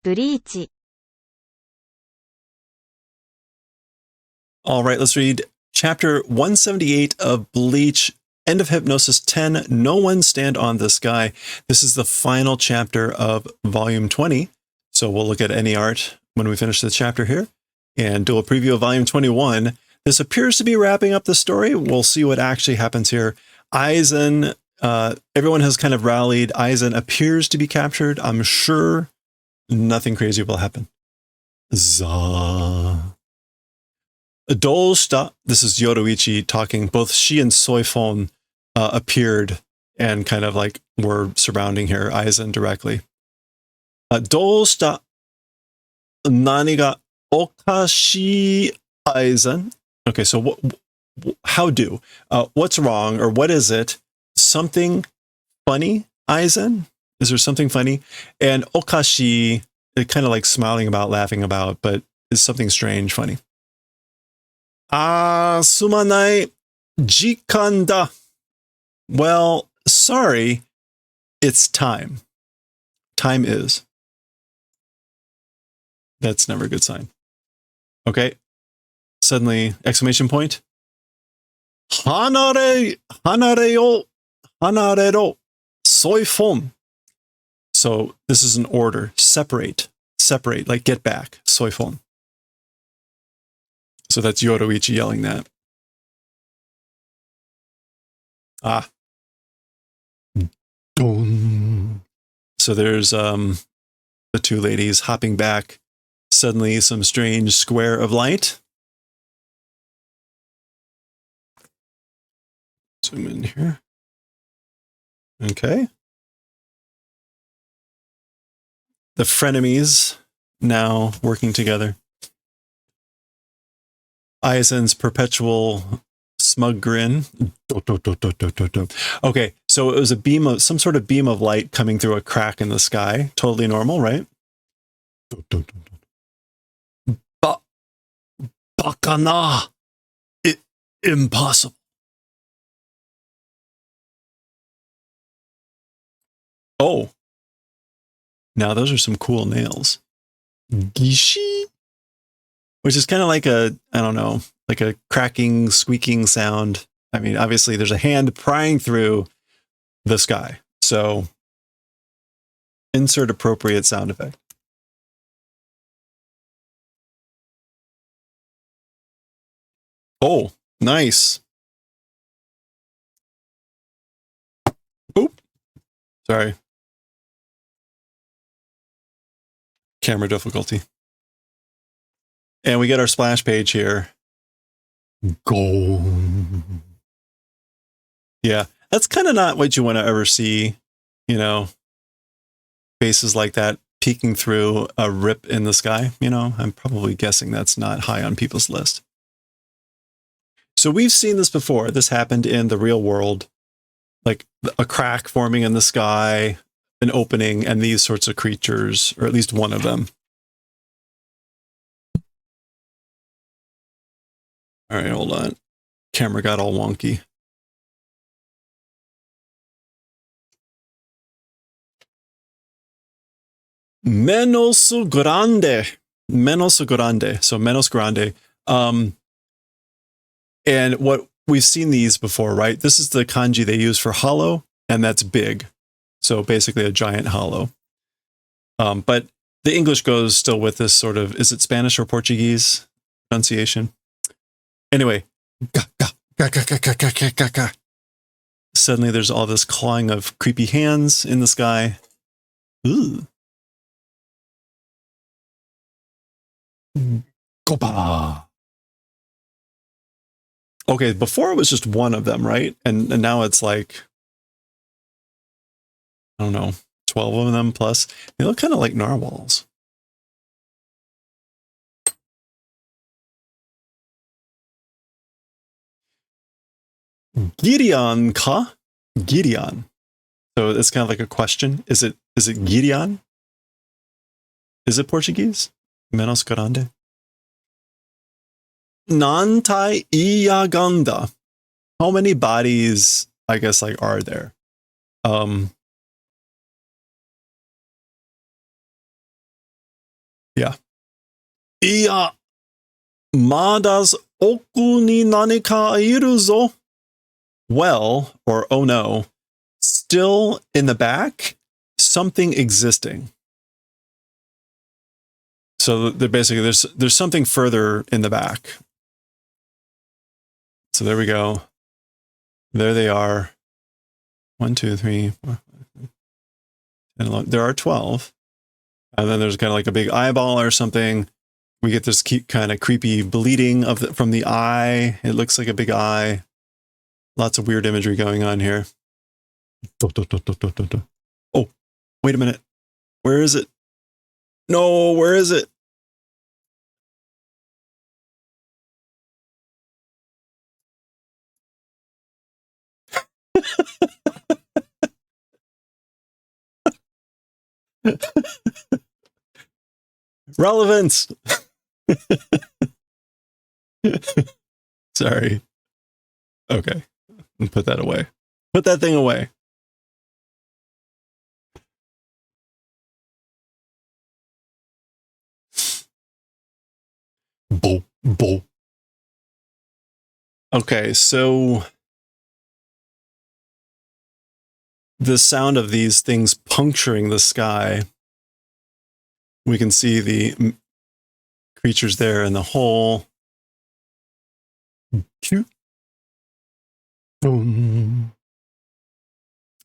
BLEACH. All right, let's read chapter 178 of Bleach, End of Hypnosis 10, No One Stand on the Sky. This is the final chapter of volume 20. So we'll look at any art when we finish the chapter here and do a preview of volume 21. This appears to be wrapping up the story. We'll see what actually happens here. Aizen, everyone has kind of rallied. Aizen appears to be captured. I'm sure nothing crazy will happen. Za. Dolsta, this is Yoruichi talking. Both she and Soifon appeared and kind of like were surrounding here, Aizen directly. Dolsta nani ga okashi Aizen. Okay, so how do? What's wrong or what is it? Something funny, Aizen? Is there something funny? And okashi, kind of like smiling about, laughing about, but is something strange, funny. Sumanai jikan da. Well, sorry, it's time. Time is. That's never a good sign. Okay. Suddenly, exclamation point. Hanare yo, hanarero, soifon. So this is an order. Separate, like get back, soifon. So that's Yoruichi yelling that. So there's the two ladies hopping back. Suddenly some strange square of light. Zoom in here. Okay. The frenemies now working together. Aizen's perpetual smug grin. Okay, so it was a beam of some sort of beam of light coming through a crack in the sky. Totally normal, right? Bakana. Impossible. Oh. Now those are some cool nails. Gishi. Which is kind of like a, I don't know, like a cracking, squeaking sound. I mean, obviously there's a hand prying through the sky. So insert appropriate sound effect. Oh, nice. Oop. Sorry. Camera difficulty. And we get our splash page here. Go. Yeah, that's kind of not what you want to ever see, you know, faces like that peeking through a rip in the sky. You know, I'm probably guessing that's not high on people's list. So we've seen this before. This happened in the real world, like a crack forming in the sky, an opening, and these sorts of creatures, or at least one of them. All right, hold on. Camera got all wonky. Menos grande. Menos grande. So menos grande. And what we've seen these before, right? This is the kanji they use for hollow, and that's big. So basically a giant hollow. But the English goes still with this sort of, is it Spanish or Portuguese pronunciation? Anyway, suddenly there's all this clawing of creepy hands in the sky. Ooh. Okay, before it was just one of them, right? And now it's like, I don't know, 12 of them plus. They look kind of like narwhals. Gideon ka? Gideon. So it's kind of like a question. Is it Gideon? Is it Portuguese? Menos grande. Nantai Iyaganda. How many bodies, I guess, like, are there? Yeah. Iya, mada oku ni nanika iru zo. Well, or oh no, still in the back, something existing. So basically there's something further in the back. So there we go. There they are. 1, 2, 3, 4, 5, 6, 10, 11. There are 12. And then there's kind of like a big eyeball or something. We get this kind of creepy bleeding from the eye. It looks like a big eye. Lots of weird imagery going on here. Oh, wait a minute. Where is it? No, where is it? Relevance. Sorry. Okay. Put that away. Put that thing away. Bo, bo. Okay, so the sound of these things puncturing the sky, we can see the creatures there in the hole.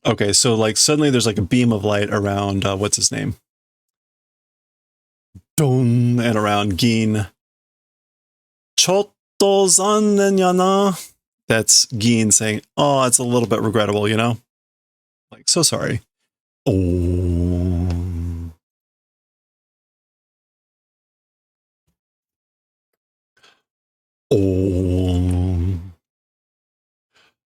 Okay, so like suddenly there's like a beam of light around, what's his name? And around Gin. Chotto zannen yana. That's Gin saying, oh, it's a little bit regrettable, you know? Like, so sorry. Oh. Oh.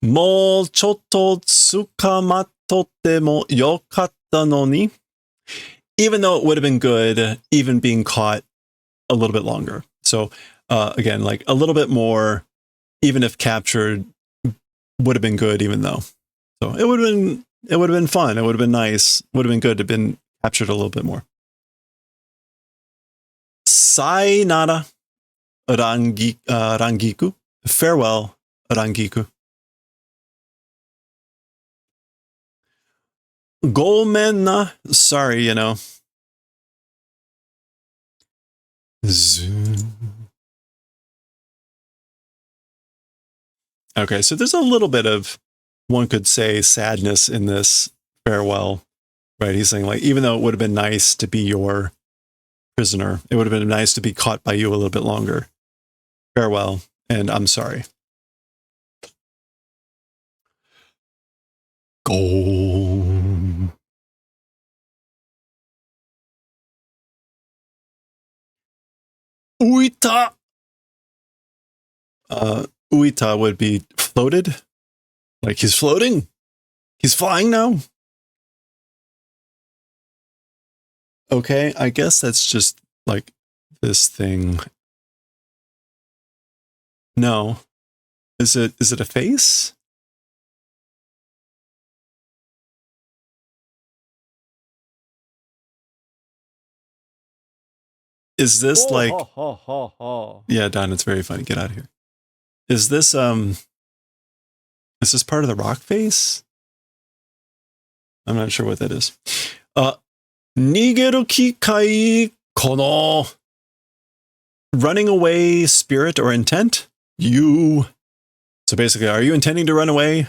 Mo chotto tsukamatte mo yokatta no ni. Even though it would have been good, even being caught a little bit longer. So, again, like a little bit more, even if captured, would have been good, even though. So it would have been fun. It would have been nice. Would have been good to have been captured a little bit more. Sayonara, Rangiku. Farewell, Rangiku. Gomen na. Sorry, you know. Zoom. Okay, so there's a little bit of, one could say, sadness in this farewell, right? He's saying, like, even though it would have been nice to be your prisoner, it would have been nice to be caught by you a little bit longer. Farewell, and I'm sorry. Go. Uita. Uita would be floated. Like he's floating. He's flying now. Okay, I guess that's just like this thing. No. Is it a face? Is this like yeah, Don, it's very funny. Get out of here. Is this part of the rock face? I'm not sure what that is. Nigeru kikai kono. Running away spirit or intent? You. So basically, are you intending to run away?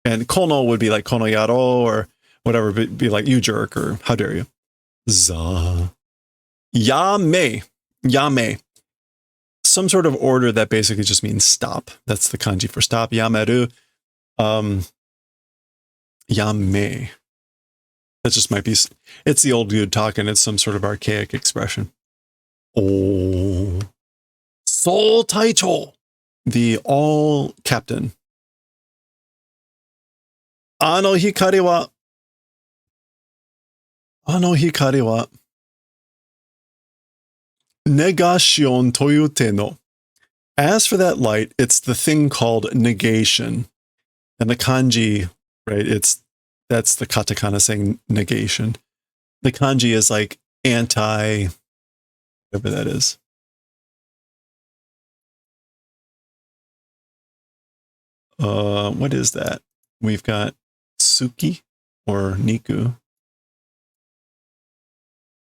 And kono would be like kono yaro or whatever, be like you jerk or how dare you. Za. Yame. Yame. Some sort of order that basically just means stop. That's the kanji for stop. Yameru. Yame. That just might be, it's the old dude talking. It's some sort of archaic expression. Oh. Soul Taicho. The all captain. Ano hikari wa. Negation toyu te no. As for that light, it's the thing called negation. And the kanji, right, that's the katakana saying negation. The kanji is like anti, whatever that is. What is that? We've got Suki or Niku.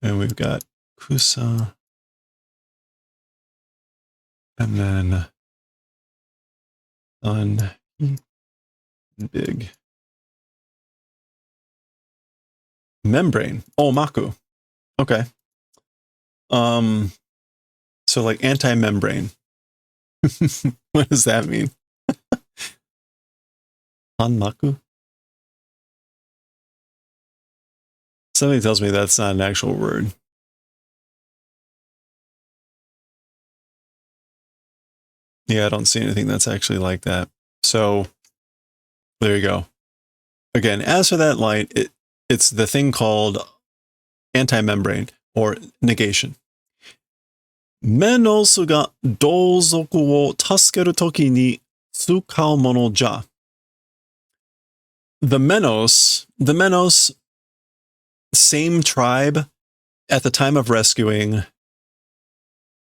And we've got Kusa. And then on big. Membrane. Oh, Maku. Okay. So like anti-membrane. What does that mean? Hanmaku? Somebody tells me that's not an actual word. Yeah, I don't see anything that's actually like that. So there you go. Again, as for that light, it's the thing called anti-membrane or negation. Menos が同族を助けるときに使うものじゃ。The Menos, same tribe at the time of rescuing,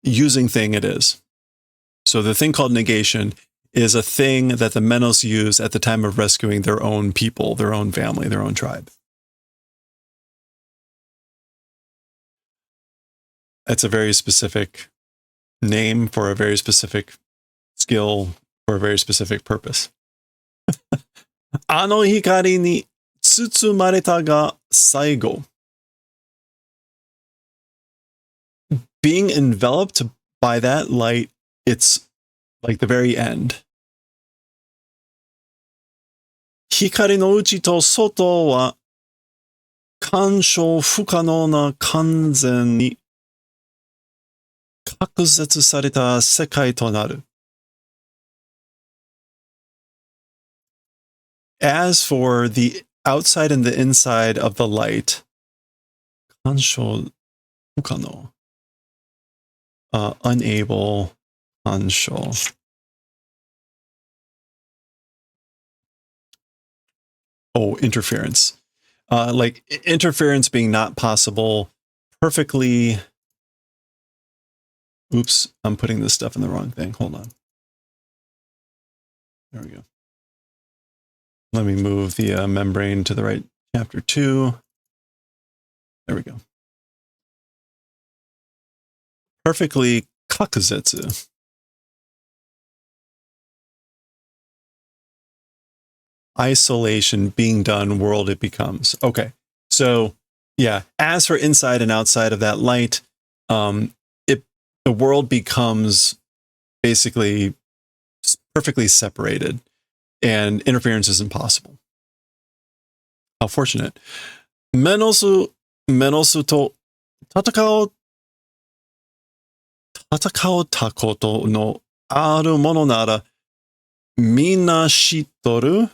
using thing it is. So the thing called negation is a thing that the Menos use at the time of rescuing their own people, their own family, their own tribe. It's a very specific name for a very specific skill for a very specific purpose. あの光に包まれたが最後. Being enveloped by that light, it's like the very end. 光の内と外は干渉不可能な完全に隔絶された世界となる. As for the outside and the inside of the light, 干渉不可能. Unable, 干渉. Oh, interference. Like interference being not possible, perfectly. Oops, I'm putting this stuff in the wrong thing. Hold on. There we go. Let me move the membrane to the right. Chapter 2. There we go. Perfectly kakuzetsu. Isolation being done, world it becomes. Okay. So yeah, as for inside and outside of that light, the world becomes basically perfectly separated and interference is impossible. How fortunate. Menosu to tatakao takoto no aru mono nara minna shittoru.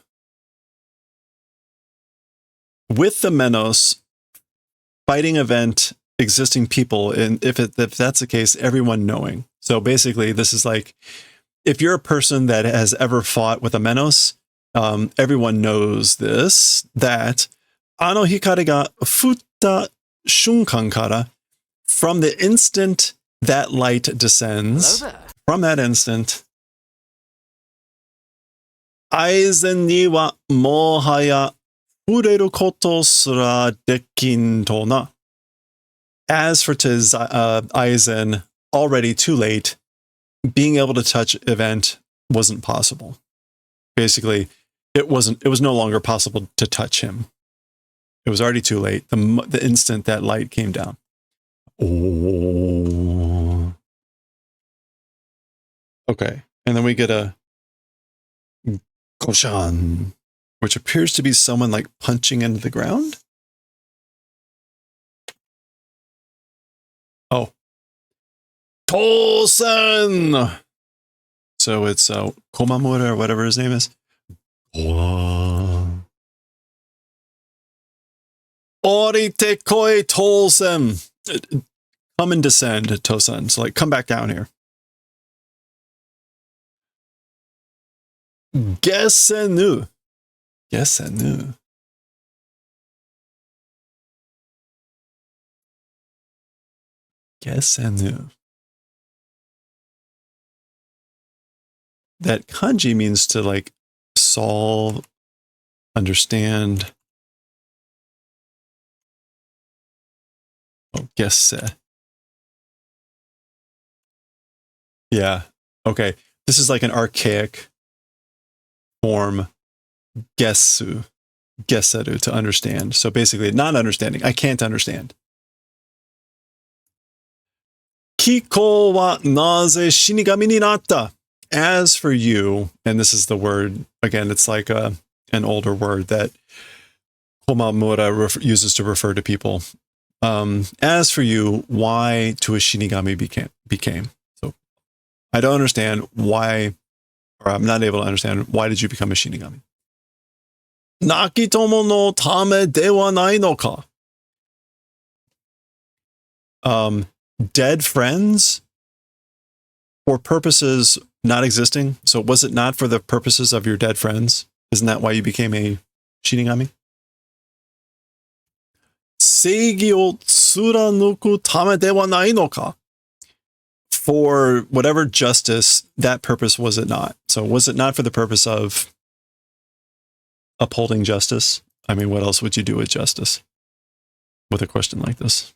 With the Menos, fighting event, existing people, and if that's the case, everyone knowing. So basically, this is like, if you're a person that has ever fought with a Menos, everyone knows this, that ano hikari ga futta shunkan kara, from the instant that light descends, from that instant, aizen ni wa mohaya fureru koto sura dekin to na. As for Aizen, already too late, being able to touch event wasn't possible. Basically, it was no longer possible to touch him. It was already too late. The instant that light came down. Oh. Okay. And then we get a Koshan, which appears to be someone like punching into the ground. Oh. Tolson! So it's Komamura or whatever his name is. Orite koi Tolson. Come and descend, Tosan. So like, come back down here. Gesenu. Gesenu. Gesenu. That kanji means to like solve, understand. Oh, gesse. Yeah. Okay. This is like an archaic form. Gessu. Gesseru, to understand. So basically, not understanding. I can't understand. Kiko wa naze shinigami ni natta? As for you, and this is the word, again, it's like an older word that Komamura uses to refer to people. As for you, why to a shinigami became. So I don't understand why, or I'm not able to understand, why did you become a shinigami? Nakitomo no tame de wa nai no ka? Dead friends for purposes not existing. So was it not for the purposes of your dead friends? Isn't that why you became a shinigami? Seigi o tsuranuku tame de wa nai no ka? For whatever justice, that purpose was it not? So was it not for the purpose of upholding justice? I mean, what else would you do with justice? With a question like this.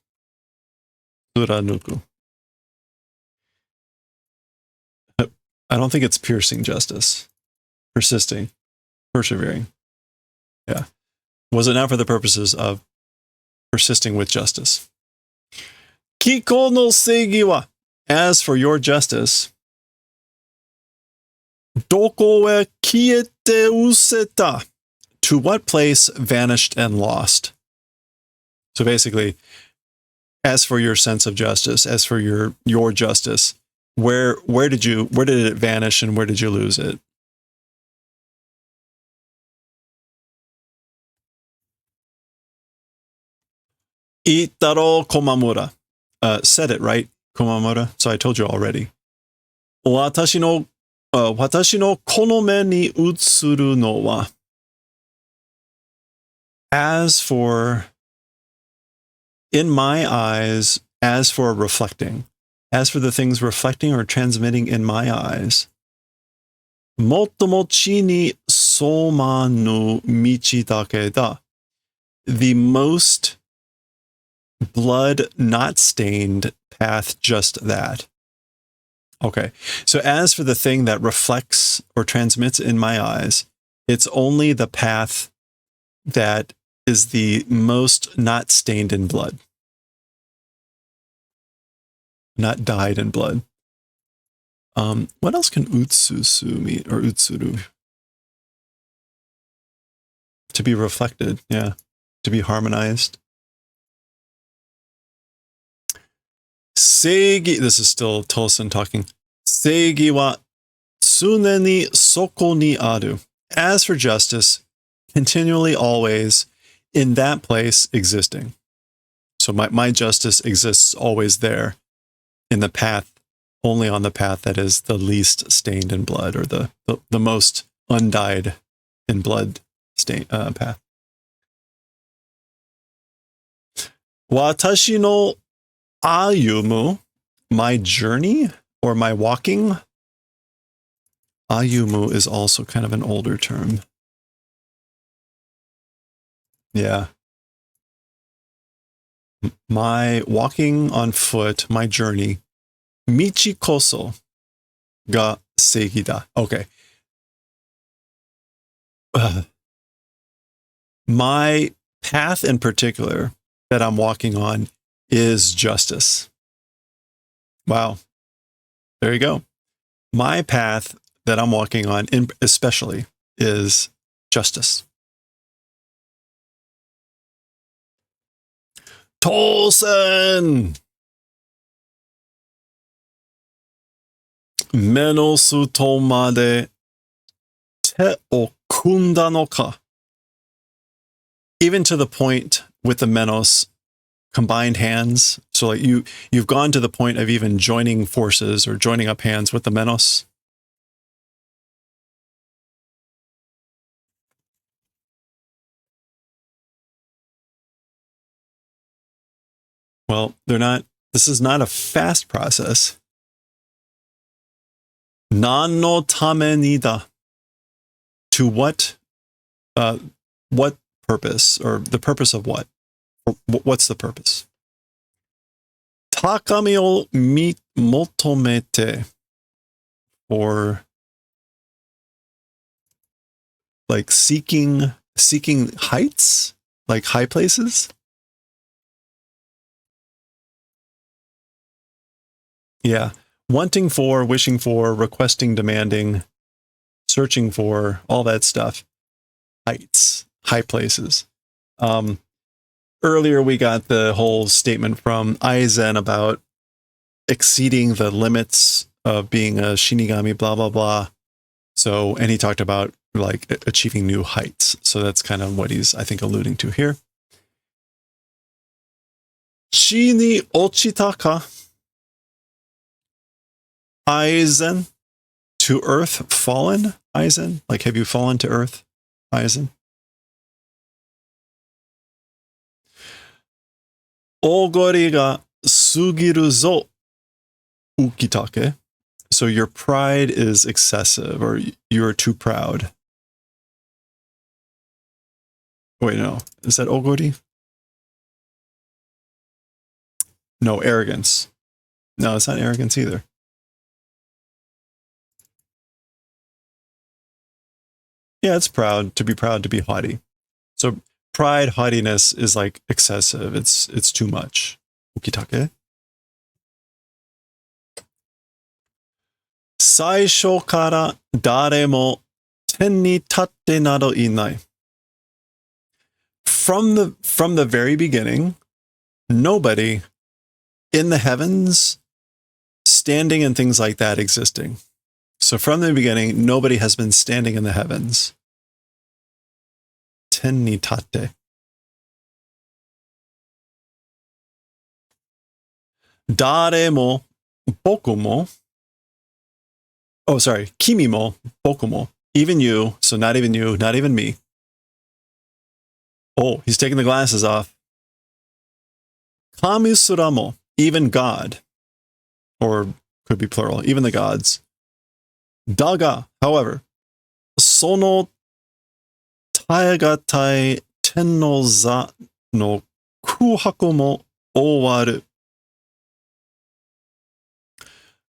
Tsuranuku. I don't think it's piercing justice. Persisting. Persevering. Yeah. Was it not for the purposes of persisting with justice? Kiko no seigi wa? As for your justice, doko e kiete useta? To what place vanished and lost? So basically, as for your sense of justice, as for your justice, where did it vanish and where did you lose it? Itaro Komamura. Said it, right? Komamura. So I told you already. Watashi no konome ni utsuru no wa. As for in my eyes, as for reflecting, as for the things reflecting or transmitting in my eyes, motomo chi ni soma no michi dake da. The most blood not stained path, just that. Okay. So as for the thing that reflects or transmits in my eyes, it's only the path that is the most not stained in blood. Not dyed in blood. What else can utsusu mean, or utsuru? To be reflected, yeah. To be harmonized. Seigi, this is still Tolson talking. Seigi wa tsune ni soko ni aru. As for justice, continually, always, in that place existing. So my justice exists always there, in the path, only on the path that is the least stained in blood, or the most undyed in blood path. Watashi no ayumu, my journey or my walking. Ayumu is also kind of an older term. Yeah. My walking on foot, my journey. Michi koso ga seigi da. Okay. My path in particular that I'm walking on is justice. Wow. There you go. My path that I'm walking on, especially, is justice. Tolson! Menosu made te o kunda no ka. Even to the point with the menos, combined hands. So like you've gone to the point of even joining forces or joining up hands with the menos. Well, they're not This is not a fast process. Nan no tame ni da. To what purpose, or the purpose of what? What's the purpose? Takami o motomete, or like seeking heights, like high places. Yeah, wanting for, wishing for, requesting, demanding, searching for, all that stuff. Heights, high places. Earlier we got the whole statement from Aizen about exceeding the limits of being a Shinigami, blah, blah, blah. So, and he talked about like achieving new heights. So that's kind of what he's, I think, alluding to here. Chi ni ochita ka? Aizen, to earth fallen? Aizen? Like, have you fallen to earth, Aizen? Ogori ga sugiru zo ukitake. So your pride is excessive, or you're too proud. Wait, no. Is that ogori? No, arrogance. No, it's not arrogance either. Yeah, it's proud, to be haughty. So pride, haughtiness is like excessive. It's too much. Ukitake. Saisho kara dare mo ten ni tatte nado inai. From the very beginning, nobody in the heavens, standing and things like that existing. So from the beginning, nobody has been standing in the heavens. Ten ni tate. Dare mo, boku mo. Oh, sorry. Kimi mo, boku mo. Even you. So not even you, not even me. Oh, he's taking the glasses off. Kami suramo, even God. Or could be plural, even the gods. Daga, however, sono taegatai tennoza no kuhaku mo owaru.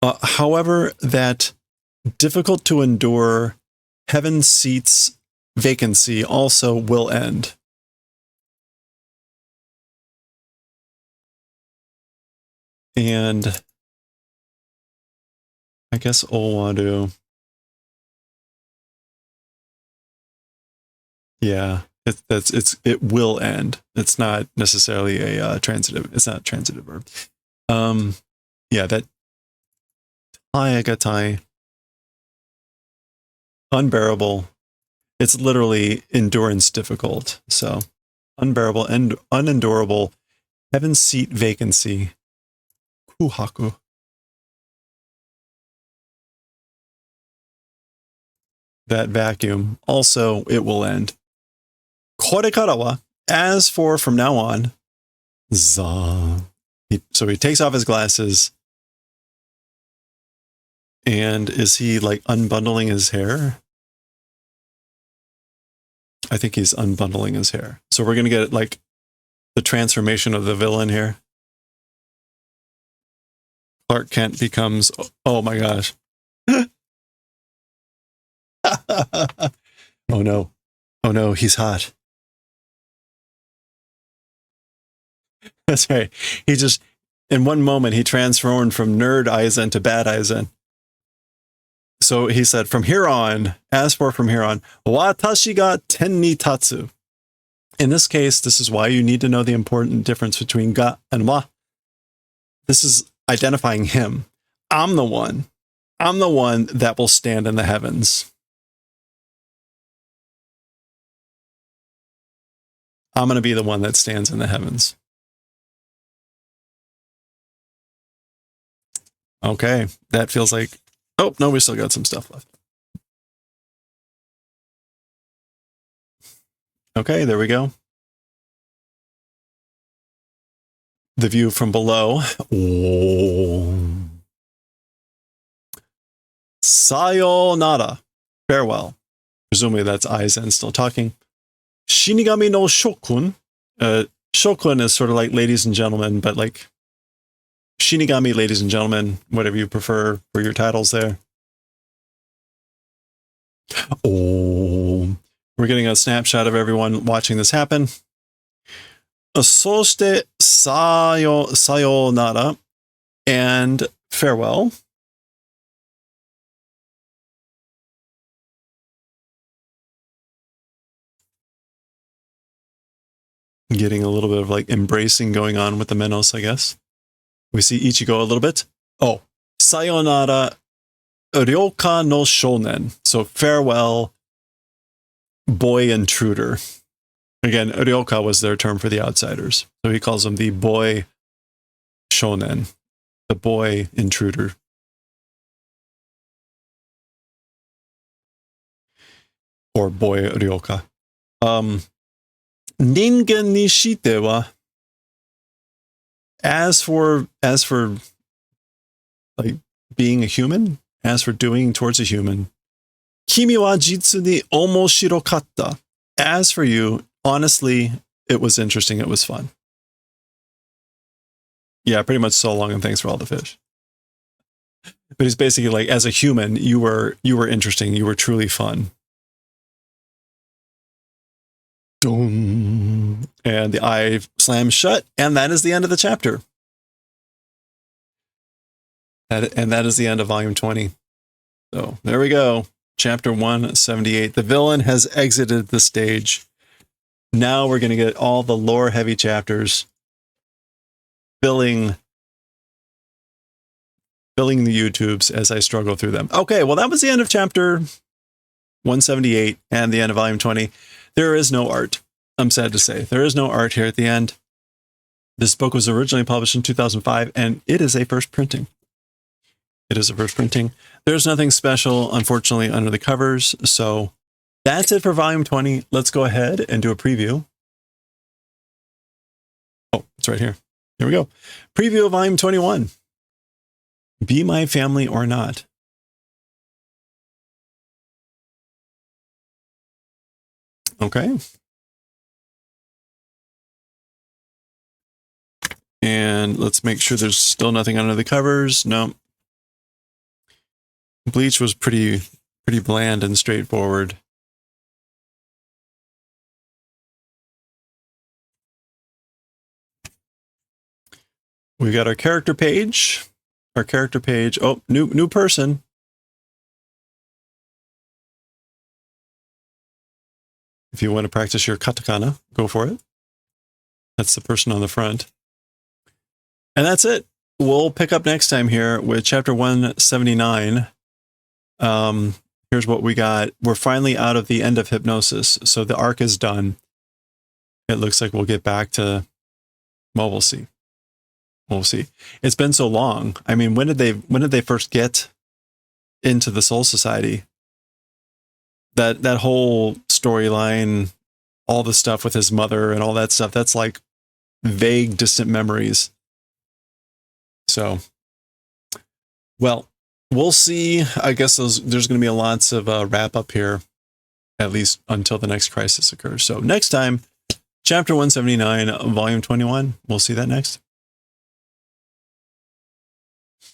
However, that difficult to endure heaven seats vacancy also will end. And I guess owaru. Yeah, it will end. It's not necessarily a transitive. It's not a transitive verb. Yeah, that taegatai, unbearable. It's literally endurance difficult. So unbearable and unendurable heaven seat vacancy. Kuhaku. That vacuum. Also, it will end. Korekara wa, as for from now on, za. So he takes off his glasses. And is he like unbundling his hair? I think he's unbundling his hair. So we're going to get like the transformation of the villain here. Clark Kent becomes, oh my gosh. Oh no. Oh no, he's hot. That's right. He just, in one moment, he transformed from nerd Aizen to bad Aizen. So he said, from here on, as for from here on, watashi ga ten ni tatsu. In this case, this is why you need to know the important difference between ga and wa. This is identifying him. I'm the one. I'm the one that will stand in the heavens. I'm going to be the one that stands in the heavens. Okay, that feels like, oh, no, we still got some stuff left. Okay, there we go. the view from below. Sayonara. Farewell. Presumably that's Aizen still talking. Shinigami no Shokun. Shokun is sort of like ladies and gentlemen, but like Shinigami, ladies and gentlemen, whatever you prefer for your titles there. Oh, we're getting a snapshot of everyone watching this happen. Soshite sayonara and farewell. Getting a little bit of like embracing going on with the Menos, I guess. We see Ichigo a little bit. Oh, sayonara ryoka no shonen. So farewell, boy intruder. Again, ryoka was their term for the outsiders. So he calls them the boy shonen, the boy intruder. Or boy ryoka. Ningen ni shite wa. As for like being a human, as for doing towards a human, kimi wa jitsu ni omoshirokata. As for you, honestly, it was interesting. It was fun. Yeah, pretty much so long and thanks for all the fish. But he's basically like, as a human, you were interesting. You were truly fun. Boom. And the eye slams shut, and that is the end of the chapter. And that is the end of volume 20. So there we go. Chapter 178. The villain has exited the stage. Now we're going to get all the lore-heavy chapters filling the YouTubes as I struggle through them. Okay, well, that was the end of chapter 178 and the end of volume 20. There is no art. I'm sad to say. There is no art here at the end. This book was originally published in 2005, and it is a first printing. It is a first printing. There's nothing special, unfortunately, under the covers. So that's it for volume 20. Let's go ahead and do a preview. Oh, it's right here. Here we go. Preview of volume 21. Be My Family or Not. Okay. And let's make sure there's still nothing under the covers. No. Bleach was pretty bland and straightforward. We've got our character page. Our character page. Oh, new person. If you want to practice your katakana, go for it. That's the person on the front. And that's it. We'll pick up next time here with chapter 179. Here's what we got. We're finally out of the end of hypnosis. So the arc is done. It looks like we'll get back to, well, we'll see. We'll see. It's been so long. I mean, when did they first get into the Soul Society? That whole storyline, all the stuff with his mother and all that stuff, that's like vague, distant memories. So, well, we'll see. I guess there's going to be lots of wrap up here, at least until the next crisis occurs. So next time, chapter 179, volume 21. We'll see that next.